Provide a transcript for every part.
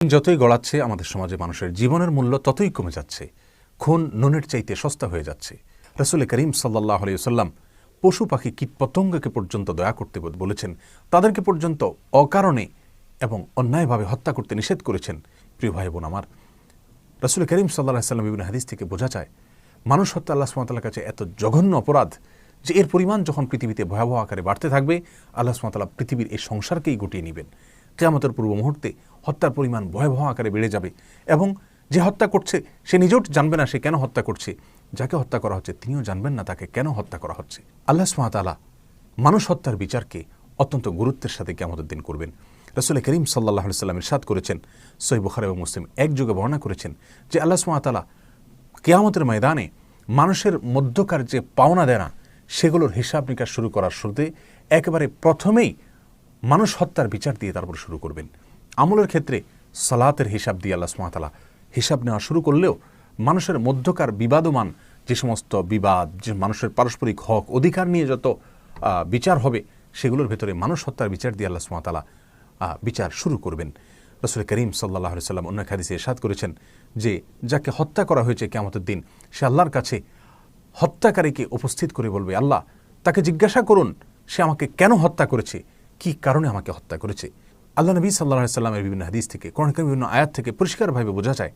যতই গড়াচ্ছে আমাদের সমাজে মানুষের জীবনের মূল্য ততই কমে যাচ্ছে। খুন নুনের চাইতে সস্তা হয়ে যাচ্ছে। রাসূল করিম সাল্লাল্লাহু আলাইহি ওয়াসাল্লাম পশু পাখি কীটপতঙ্গকে পর্যন্ত দয়া করতে বলেছেন, তাদেরকে পর্যন্ত অকারণে এবং অন্যায়ভাবে হত্যা করতে নিষেধ করেছেন। প্রিয় ভাই বোন আমার, রাসূল করিম সাল্লাল্লাহু আলাইহি ওয়াসাল্লাম বিভিন্ন হাদিস থেকে বোঝা যায় মানুষ হত্যা আল্লাহ সুবহানাহু ওয়া তাআলার কাছে এত জঘন্য অপরাধ যে এর পরিমাণ যখন পৃথিবীতে ভয়াবহ আকারে বাড়তে থাকবে, আল্লাহ সুবহানাহু ওয়া তাআলা পৃথিবীর এই সংসারকেই গুটিয়ে নেবেন। কিয়ামতের পূর্ব মুহূর্তে হত্যার পরিমাণ ভয়াবহ আকারে বেড়ে যাবে এবং যে হত্যা করছে সে নিজেও জানবে না সে কেন হত্যা করছে, যাকে হত্যা করা হচ্ছে তিনিও জানবেন না তাকে কেন হত্যা করা হচ্ছে। আল্লাহ সুবহানাহু ওয়া তাআলা মানুষ হত্যার বিচারকে অত্যন্ত গুরুত্বের সাথে কিয়ামতের দিন করবেন। রাসূল করিম সাল্লাল্লাহু আলাইহি ওয়াসাল্লাম ইরশাদ করেছেন, সহিহ বুখারী এবং মুসলিম একযোগে বর্ণনা করেছেন যে আল্লাহ সুবহানাহু ওয়া তাআলা কিয়ামতের ময়দানে মানুষের মধ্যকার যে পাওনা দেনা সেগুলোর হিসাব নিকাশ শুরু করার শুরুতে একেবারে প্রথমেই মানুষ হত্যার বিচার দিয়ে তারপর শুরু করবেন। আমলের ক্ষেত্রে সালাতের হিসাব দিয়ে আল্লাহ সুবহানাহু ওয়া তাআলা হিসাব নেওয়া শুরু করলেও মানুষের মধ্যকার বিবাদমান যে সমস্ত বিবাদ, যে মানুষের পারস্পরিক হক অধিকার নিয়ে যত বিচার হবে সেগুলোর ভেতরে মানুষ হত্যার বিচার দিয়ে আল্লাহ সুবহানাহু ওয়া তাআলা বিচার শুরু করবেন। রাসূল করিম সাল্লাল্লাহু আলাইহি ওয়াসাল্লাম অন্য হাদিসে ইরশাদ করেছেন যে যাকে হত্যা করা হয়েছে কিয়ামতের দিন সে আল্লাহর কাছে হত্যাকারীকে উপস্থিত করে বলবে, আল্লাহ তাকে জিজ্ঞাসা করুন সে আমাকে কেন হত্যা করেছে, কি কারণে আমাকে হত্যা করেছে। আল্লাহ নবী সাল্লাল্লাহু আলাইহি ওয়াসাল্লামের বিভিন্ন হাদিস থেকে, কোরআনের বিভিন্ন আয়াত থেকে পরিষ্কারভাবে বোঝা যায়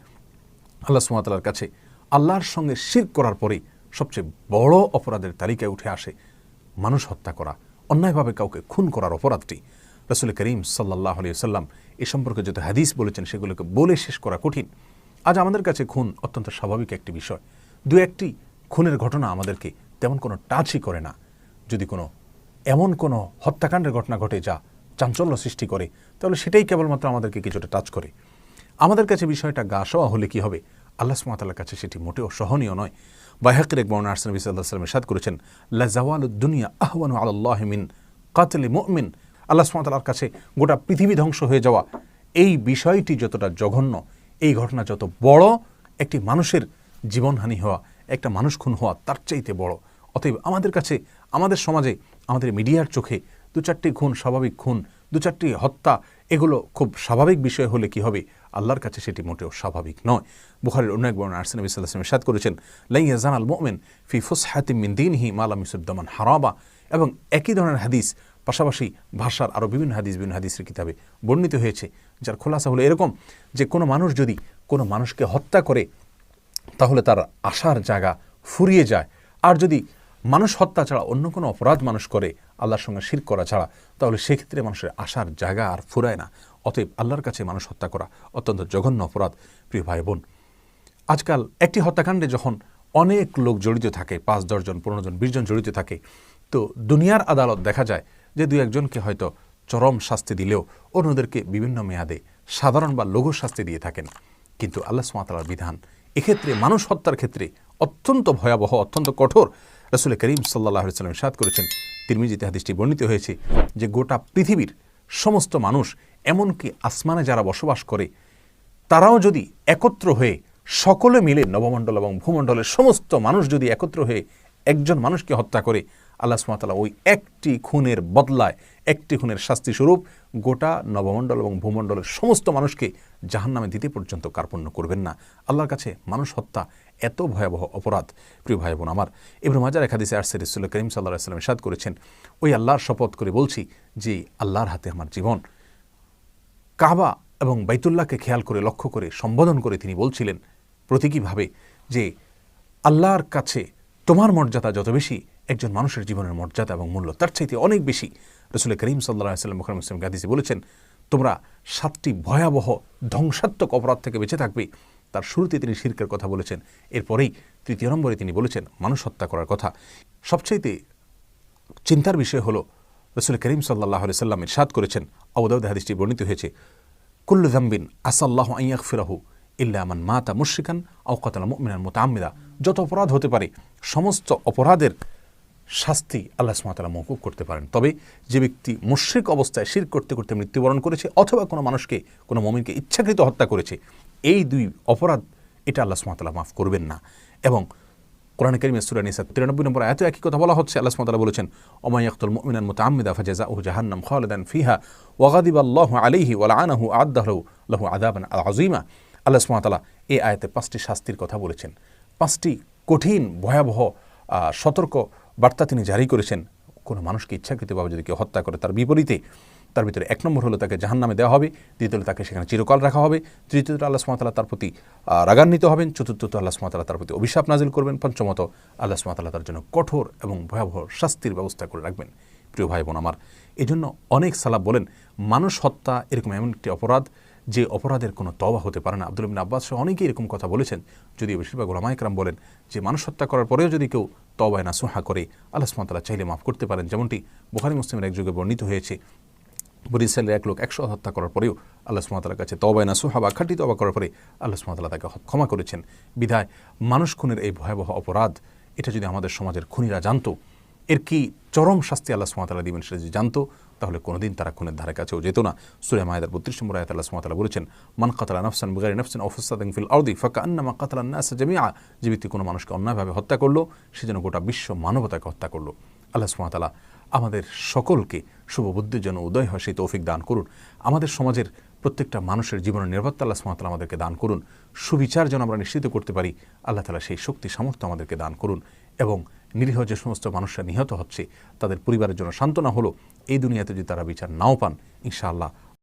আল্লাহ সুবহানাহু ওয়া তাআলার কাছে আল্লাহর সঙ্গে শিরক করার পরে সবচেয়ে বড় অপরাধের তালিকায় উঠে আসে মানুষ হত্যা করা, অন্যায়ভাবে কাউকে খুন করার অপরাধটি। রাসূল করিম সাল্লাল্লাহু আলাইহি ওয়াসাল্লাম এ সম্পর্কে যত হাদিস বলেছেন সেগুলোকে বলে শেষ করা কঠিন। আজ আমাদের কাছে খুন অত্যন্ত স্বাভাবিক একটি বিষয়। দু একটি খুনের ঘটনা আমাদেরকে তেমন কোনো টাচই করে না। যদি কোনো এমন কোনো হত্যাকাণ্ডের ঘটনা ঘটে যা চাঞ্চল্য সৃষ্টি করে তাহলে সেটাই কেবলমাত্র আমাদেরকে কিছুটা টাচ করে। আমাদের কাছে বিষয়টা গা শোয়া হলে কি হবে, আল্লাহ সুবহানাহু ওয়া তাআলার কাছে সেটি মোটেও সহনীয় নয়। বাইহাকীর এক বর্ণনা নবী সাল্লাল্লাহু আলাইহি ওয়াসাল্লাম ইরশাদ করেছেন, লা যাওয়ালুদ দুনিয়া আহওয়ানু আলাল্লাহি মিন কাতলি মুমিন। আল্লাহ সুবহানাহু ওয়া তাআলার কাছে গোটা পৃথিবী ধ্বংস হয়ে যাওয়া এই বিষয়টি যতটা জঘন্য, এই ঘটনা যত বড়, একটি মানুষের জীবনহানি হওয়া, একটা মানুষ খুন হওয়া তার চাইতে বড়। অতএব আমাদের কাছে, আমাদের সমাজে, আমাদের মিডিয়ার চোখে দু চারটি খুন স্বাভাবিক খুন, দু চারটি হত্যা এগুলো খুব স্বাভাবিক বিষয় হলে কি হবে, আল্লাহর কাছে সেটি মোটেও স্বাভাবিক নয়। বুখারীর অন্য এক বর্ণনা নবী সাল্লাল্লাহু আলাইহি ওয়াসাল্লাম ইরশাদ করেছেন, লা ইয়াজানাল মুমিন ফি ফুসহাতিন মিন দীনিহি মা লাম ইউসিব দামান হারাবা। এবং একই ধরনের হাদিস পাশাপাশি ভাষার আরও বিভিন্ন হাদিসের কিতাবে বর্ণিত হয়েছে, যার খোলাসা হলো এরকম যে কোনো মানুষ যদি কোনো মানুষকে হত্যা করে তাহলে তার আশার জায়গা ফুরিয়ে যায়। আর যদি মানুষ হত্যা ছাড়া অন্য কোনো অপরাধ মানুষ করে আল্লাহর সঙ্গে শিরক করা ছাড়া, তাহলে সেক্ষেত্রে মানুষের আশার জায়গা আর ফুরায় না। অতএব আল্লাহর কাছে মানুষ হত্যা করা অত্যন্ত জঘন্য অপরাধ। প্রিয় ভাই বোন, আজকাল একটি হত্যাকাণ্ডে যখন অনেক লোক জড়িত থাকে, 5, 10 জন, 15 জন, 20 জন জড়িত থাকে, তো দুনিয়ার আদালত দেখা যায় যে 2-1 জনকে হয়তো চরম শাস্তি দিলেও অন্যদেরকে বিভিন্ন মেয়াদে সাধারণ বা লঘু শাস্তি দিয়ে থাকেন। কিন্তু আল্লাহ সুবহানাহু ওয়া তাআলার বিধান এক্ষেত্রে মানুষ হত্যার ক্ষেত্রে অত্যন্ত ভয়াবহ, অত্যন্ত কঠোর। রাসূল করিম সাল্লাল্লাহু আলাইহি ওয়াসাল্লাম ইরশাদ করেছেন, তিরমিজিতে হাদিসটি বর্ণিত হয়েছে, যে গোটা পৃথিবীর সমস্ত মানুষ, এমনকি আসমানে যারা বসবাস করে তারাও যদি একত্র হয়ে সকলে মিলে নবমণ্ডল এবং ভূমণ্ডলের সমস্ত মানুষ যদি একত্র হয়ে একজন মানুষকে হত্যা করে, আল্লাহ সুবহানাহু ওয়া তাআলা ওই একটি খুনের বদলায়, একটি খুনের শাস্তি স্বরূপ গোটা নবমণ্ডল এবং ভূমণ্ডলের সমস্ত মানুষকে জাহান্নামে দিতে পর্যন্ত কার্পণ্য করবেন না। আল্লাহর কাছে মানুষ হত্যা এত ভয়াবহ অপরাধ। প্রিয় ভাই বোন আমার, ইবনে মাজার এক হাদিসে আসছে, রাসূল করিম সাল্লাল্লাহু আলাইহি ওয়াসাল্লাম ইরশাদ করেছেন, ওই আল্লাহর শপথ করে বলছি যে আল্লাহর হাতে আমার জীবন। কাবা এবং বাইতুল্লাহকে খেয়াল করে, লক্ষ্য করে, সম্বোধন করে তিনি বলছিলেন প্রতীকীভাবে যে আল্লাহর কাছে তোমার মর্যাদা যত বেশি, একজন মানুষের জীবনের মর্যাদা এবং মূল্য তার চাইতে অনেক বেশি। রাসূল করিম সাল্লাল্লাহু আলাইহি ওয়াসাল্লাম বুখারী মুসলিম হাদিসে বলেছেন, তোমরা 7টি ভয়াবহ ধ্বংসাত্মক অপরাধ থেকে বেঁচে থাকবে। তার শুরুতে তিনি শিরকের কথা বলেছেন, এরপরেই 3 নম্বরে তিনি বলেছেন মানুষ হত্যা করার কথা। সবচাইতে চিন্তার বিষয় হলো রাসূল করিম সাল্লাল্লাহু আলাইহি ওয়াসাল্লাম ইরশাদ করেছেন, আবু দাউদ হাদিসটি বর্ণিত হয়েছে, কুল্লু যামবিন আসাল্লাহু আন ইয়াগফিরাহু ইল্লা মান মাতা মুশরিকান আও কাতালা মুমিনান মুতাআম্মিদা। যত অপরাধ হতে পারে সমস্ত অপরাধের শাস্তি আল্লাহ সুবহানাহু ওয়া তাআলা মওকুফ করতে পারেন, তবে যে ব্যক্তি মুশরিক অবস্থায় শিরক করতে করতে মৃত্যুবরণ করেছে অথবা কোনো মানুষকে, কোনো মুমিনকে ইচ্ছাকৃত হত্যা করেছে, এই 2 অপরাধ এটা আল্লাহ সুবহানাহু ওয়া তাআলা মাফ করবেন না। এবং কোরআন কারীমের সূরা নিসা 93 নম্বর আয়াতে একই কথা বলা হচ্ছে। আল্লাহ সুবহানাহু ওয়া তাআলা বলেছেন, ওমা ইয়াকতুল মুমিনান মুতাআম্মিদা ফাজাযাউহু জাহান্নাম খালিদান ফিহা ওয়া গাদিবাল্লাহু আলাইহি ওয়া লাআনাহু আ'আদ্দা লাহু লাহু আযাবান আযীমা। আল্লাহ সুবহানাহু ওয়া তাআলা এই আয়াতে 5টি শাস্তির কথা বলেছেন, 5টি কঠিন ভয়াবহ সতর্ক বার্তা তিনি জারি করেছেন। কোনো মানুষকে ইচ্ছাকৃতভাবে যদি কেউ হত্যা করে তার বিপরীতে, তার ভিতরে 1 নম্বর হলো তাকে জাহান্নামে দেওয়া হবে, দ্বিতীয়ত তাকে সেখানে চিরকাল রাখা হবে, তৃতীয়ত আল্লাহ সুবহানাহু ওয়া তাআলা তার প্রতি রাগান্বিত হবেন, চতুর্থত আল্লাহ সুবহানাহু ওয়া তাআলা তার প্রতি অভিশাপ নাজিল করবেন, পঞ্চমত আল্লাহ সুবহানাহু ওয়া তাআলা তার জন্য কঠোর এবং ভয়াবহ শাস্তির ব্যবস্থা করে রাখবেন। প্রিয় ভাই বোন আমার, এজন্য অনেক সালাফ বলেন মানুষ হত্যা এরকম এমন একটি অপরাধ যে অপরাধের কোনো তওবা হতে পারে না। আব্দুল্লাহ ইবনে আব্বাস সহ অনেকেই এরকম কথা বলেছেন, যদিও বেশিরভাগ উলামায়ে কেরাম বলেন যে মানুষ হত্যা করার পরেও যদি কেউ তওবায়ে নাসুহা করে আল্লাহ সুবহানাহু ওয়া তাআলা চাইলে মাফ করতে পারেন। যেমনটি বুখারী মুসলিমের এক যুগে বর্ণিত হয়েছে, বনী ইসরাঈলের এক লোক 100 হত্যা করার পরেও আল্লাহ সুবহানাহু ওয়া তাআলার কাছে তওবায়ে নাসুহা বা খাঁটি তওবা করার পরে আল্লাহ সুবহানাহু ওয়া তাআলা তাকে ক্ষমা করেছেন। বিধায় মানুষ খুনের এই ভয়াবহ অপরাধ, এটা যদি আমাদের সমাজের খুনিরা জানতো, এর কি চরম শাস্তি আল্লাহ সুবহানাহু ওয়া তাআলা দিবেন সেটা যদি জানতো, তাহলে কোনোদিন তারা খুনের ধারে কাছেও যেত না। সূরা মায়েদার 32 নম্বর আয়াতে আল্লাহ সুবহানাহু ওয়া তাআলা বলেছেন, মান কাতালা নাফসান বিগাইরি নাফসিন আও ফাসাদিন ফিল আরদি ফাকান্নামা কাতালান নাস জামিআ। যে ব্যক্তি কোনো মানুষকে অন্যায়ভাবে হত্যা করলো, সে যেন গোটা বিশ্ব মানবতাকে হত্যা করলো। আল্লাহ সুবহানাহু ওয়া তাআলা আমাদের সকলকে শুভ বুদ্ধির জন্য উদয় হয় সেই তৌফিক দান করুন। আমাদের সমাজের প্রত্যেকটা মানুষের জীবনের নিরাপত্তা আল্লাহ সুবহানাহু ওয়া তাআলা আমাদেরকে দান করুন। সুবিচার যেন আমরা নিশ্চিত করতে পারি, আল্লাহ তাআলা সেই শক্তি সামর্থ্য আমাদেরকে দান করুন। এবং নিরীহ যে সমস্ত মানুষরা নিহত হচ্ছে, তাদের পরিবারের জন্য সান্ত্বনা হলো, এই দুনিয়াতে যদি তারা বিচার নাও পান, ইনশাআল্লাহ